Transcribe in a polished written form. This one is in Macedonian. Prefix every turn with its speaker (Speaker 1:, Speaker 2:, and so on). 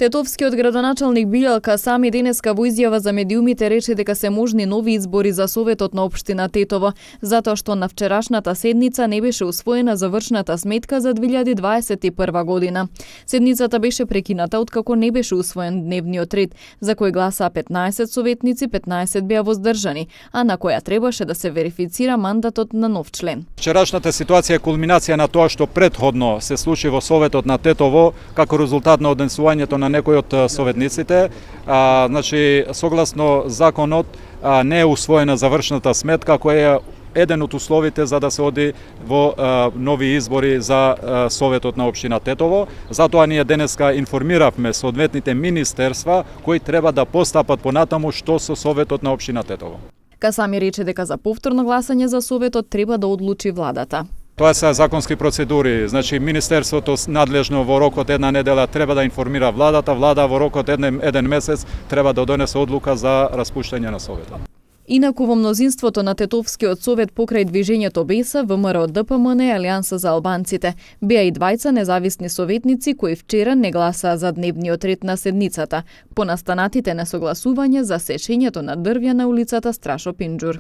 Speaker 1: Тетовскиот градоначалник Билјалка Сами денеска во изјава за медиумите рече дека се можни нови избори за Советот на општина Тетово, затоа што на вчерашната седница не беше усвоена завршната сметка за 2021 година. Седницата беше прекината откако не беше усвоен дневниот ред, за кој гласаа 15 советници, 15 беа воздржани, а на која требаше да се верифицира мандатот на нов член.
Speaker 2: Вчерашната ситуација е кулминација на тоа што претходно се случи во Советот на Тетово како резултат на однесувањето на некои од советниците. Значи, согласно законот не е усвоена завршната сметка која е еден од условите за да се оди во нови избори за Советот на општина Тетово. Затоа ние денеска информиравме соодветните министерства кои треба да постапат понатаму што со Советот на општина Тетово.
Speaker 1: Касами рече дека за повторно гласање за Советот треба да одлучи владата.
Speaker 2: Тоа се законски процедури, значи Министерството надлежно во рокот една недела треба да информира владата, влада во рокот еден месец треба да донесе одлука за распуштање на Советот.
Speaker 1: Инаку во мнозинството на Тетовскиот совет покрај движењето БЕСА, ВМРО ДПМН и Алијанса за албанците беа и двајца независни советници кои вчера не гласаа за дневниот ред на седницата по настанатите несогласувања за сечењето на дрвја на улицата Страшо Пинџур.